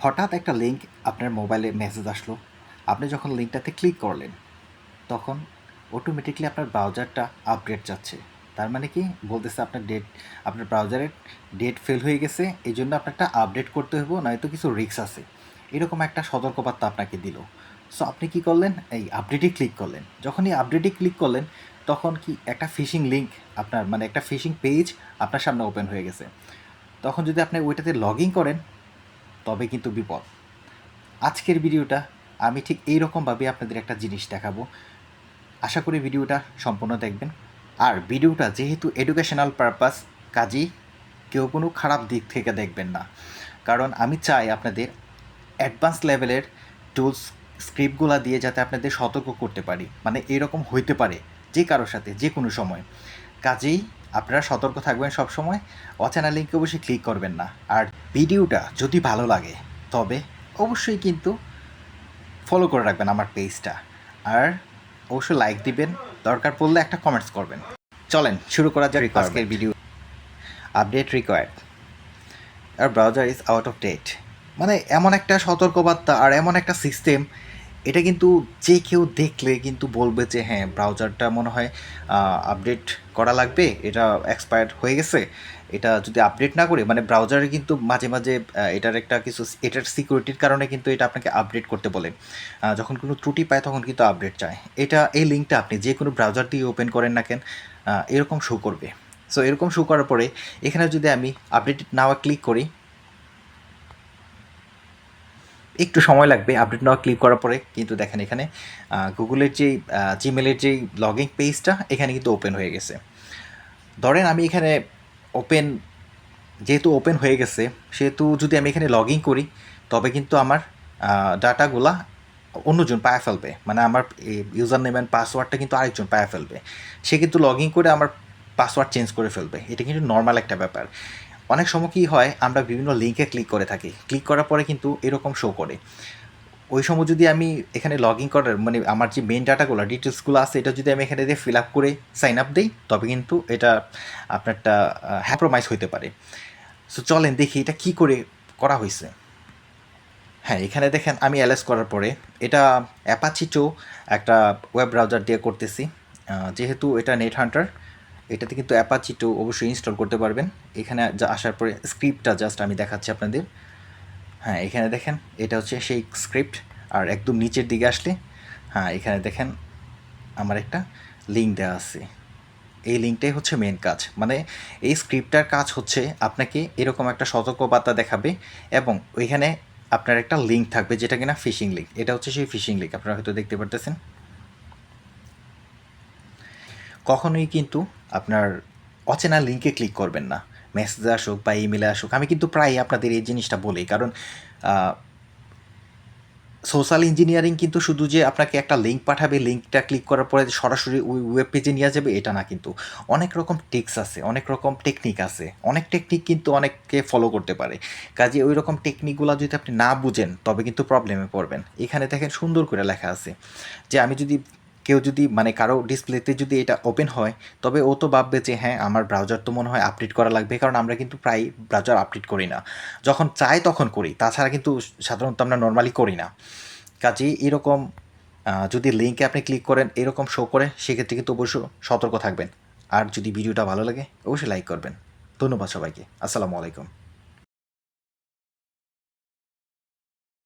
হঠাৎ একটা লিঙ্ক আপনার মোবাইলে মেসেজ আসলো। আপনি যখন লিঙ্কটাতে ক্লিক করলেন, তখন অটোমেটিকলি আপনার ব্রাউজারটা আপডেট চাচ্ছে। তার মানে কি বলতেছে আপনার ব্রাউজারের ডেট ফেল হয়ে গেছে, এই জন্য আপনারটা আপডেট করতে হইব, নয়তো কিছু রিস্ক আছে। এরকম একটা সতর্কবার্তা আপনাকে দিল। সো আপনি কি করলেন? এই আপডেটে ক্লিক করলেন। যখন এই আপডেটে ক্লিক করলেন, তখন কি একটা ফিশিং লিঙ্ক আপনার মানে একটা ফিশিং পেজ আপনার সামনে ওপেন হয়ে গেছে। তখন যদি আপনি ওইটাতে লগ ইন করেন, তবে কিন্তু বিপদ। আজকের ভিডিওটা আমি ঠিক এই রকমভাবে আপনাদের একটা জিনিস দেখাবো। আশা করি ভিডিওটা সম্পূর্ণ দেখবেন। আর ভিডিওটা যেহেতু এডুকেশনাল পারপাস, কাজেই কেউ কোনো খারাপ দিক থেকে দেখবেন না। কারণ আমি চাই আপনাদের অ্যাডভান্স লেভেলের টুলস স্ক্রিপ্টগুলো দিয়ে যাতে আপনাদের সতর্ক করতে পারি। মানে এরকম হইতে পারে যে কারোর সাথে যে কোনো সময়। কাজেই আপনারা সতর্ক থাকবেন সব সময়। অচেনা লিঙ্কে অবশ্যই ক্লিক করবেন না। আর ভিডিওটা যদি ভালো লাগে, তবে অবশ্যই কিন্তু ফলো করে রাখবেন আমার পেজটা। আর অবশ্যই লাইক দিবেন, দরকার পড়লে একটা কমেন্টস করবেন। চলেন শুরু করা যাক আজকের ভিডিও। আপডেট রিকোয়ার্ড, আর browser is out of date. মানে এমন একটা সতর্কবার্তা আর এমন একটা সিস্টেম, এটা কিন্তু যে কেউ দেখলে কিন্তু বলবে যে হ্যাঁ, ব্রাউজারটা মনে হয় আপডেট করা লাগবে, এটা এক্সপায়ার্ড হয়ে গেছে। এটা যদি আপডেট না করে, মানে ব্রাউজারে কিন্তু মাঝে মাঝে এটার সিকিউরিটির কারণে কিন্তু এটা আপনাকে আপডেট করতে বলে। যখন কোনো ত্রুটি পায় তখন কিন্তু আপডেট চায়। এই লিঙ্কটা আপনি যে কোনো ব্রাউজার দিয়ে ওপেন করেন না কেন, এরকম শো করবে। সো এরকম শো করার পরে এখানে যদি আমি আপডেট নাও ক্লিক করি, একটু সময় লাগবে আপডেট নেওয়া ক্লিক করার পরে। কিন্তু দেখেন এখানে গুগলের জিমেলের যেই লগইন পেজটা এখানে কিন্তু ওপেন হয়ে গেছে। ধরেন আমি এখানে যেহেতু ওপেন হয়ে গেছে, সেহেতু যদি আমি এখানে লগ ইন করি, তবে কিন্তু আমার ডাটাগুলা অন্যজন পায়ে ফেলবে। মানে আমার ইউজার নেম অ্যান্ড পাসওয়ার্ডটা কিন্তু আরেকজন পায়ে ফেলবে। সে কিন্তু লগ ইন করে আমার পাসওয়ার্ড চেঞ্জ করে ফেলবে। এটা কিন্তু নর্মাল একটা ব্যাপার। অনেক সময় কী হয়, আমরা বিভিন্ন লিঙ্কে ক্লিক করে থাকি, ক্লিক করার পরে কিন্তু এরকম শো করে। ওই সময় যদি আমি এখানে লগ ইন করার মানে আমার যে মেন ডাটাগুলো ডিটেলসগুলো আছে, এটা যদি আমি এখানে দিয়ে ফিল আপ করে সাইন আপ দিই, তবে কিন্তু এটা আপনারটা হ্যাপ্রোমাইজ হইতে পারে। সো চলেন দেখি এটা কী করে করা হয়েছে। হ্যাঁ, এখানে দেখেন আমি অ্যালেস করার পরে এটা অ্যাপাচি 2 একটা ওয়েব ব্রাউজার দিয়ে করতেছি। যেহেতু এটা নেট হান্টার, এটাতে কিন্তু অ্যাপাচি 2 অবশ্যই ইনস্টল করতে পারবেন। এখানে আসার পরে স্ক্রিপ্টটা জাস্ট আমি দেখাচ্ছি আপনাদের। হ্যাঁ, এখানে দেখেন এটা হচ্ছে সেই স্ক্রিপ্ট। আর একদম নিচের দিকে আসলে হ্যাঁ, এখানে দেখেন আমার একটা লিঙ্ক দেওয়া আছে। এই লিঙ্কটাই হচ্ছে মেন কাজ। মানে এই স্ক্রিপ্টটার কাজ হচ্ছে আপনাকে এরকম একটা সতর্কবার্তা দেখাবে, এবং ওইখানে আপনার একটা লিঙ্ক থাকবে যেটা কিনা ফিশিং লিঙ্ক। এটা হচ্ছে সেই ফিশিং লিঙ্ক, আপনারা হয়তো দেখতে পারতেছেন। কখনোই কিন্তু আপনার অচেনা লিঙ্কে ক্লিক করবেন না। মেসেজে আসুক বা ইমেলে আসুক, আমি কিন্তু প্রায়ই আপনাদের এই জিনিসটা বলি। কারণ সোশ্যাল ইঞ্জিনিয়ারিং কিন্তু শুধু যে আপনাকে একটা লিঙ্ক পাঠাবে, লিঙ্কটা ক্লিক করার পরে সরাসরি ওই ওয়েব পেজে নিয়ে যাবে, এটা না কিন্তু। অনেক রকম টিক্স আছে, অনেক রকম টেকনিক আছে। অনেক টেকনিক কিন্তু অনেককে ফলো করতে পারে। কাজে ওই রকম টেকনিকগুলো যদি আপনি না বুঝেন, তবে কিন্তু প্রবলেমে পড়বেন। এখানে দেখেন সুন্দর করে লেখা আছে যে কেউ যদি মানে কারো ডিসপ্লেতে যদি এটা ওপেন হয়, তবে ও তো ভাববে যে হ্যাঁ, আমার ব্রাউজার তো মনে হয় আপডেট করা লাগবে। কারণ আমরা কিন্তু প্রায় ব্রাউজার আপডেট করি না, যখন চাই তখন করি, তাছাড়া কিন্তু সাধারণত আমরা নর্মালি করি না। কাজেই এরকম যদি লিঙ্কে আপনি ক্লিক করেন এরকম শো করে, সেক্ষেত্রে কিন্তু অবশ্যই সতর্ক থাকবেন। আর যদি ভিডিওটা ভালো লাগে অবশ্যই লাইক করবেন। ধন্যবাদ সবাইকে। আসসালামু আলাইকুম।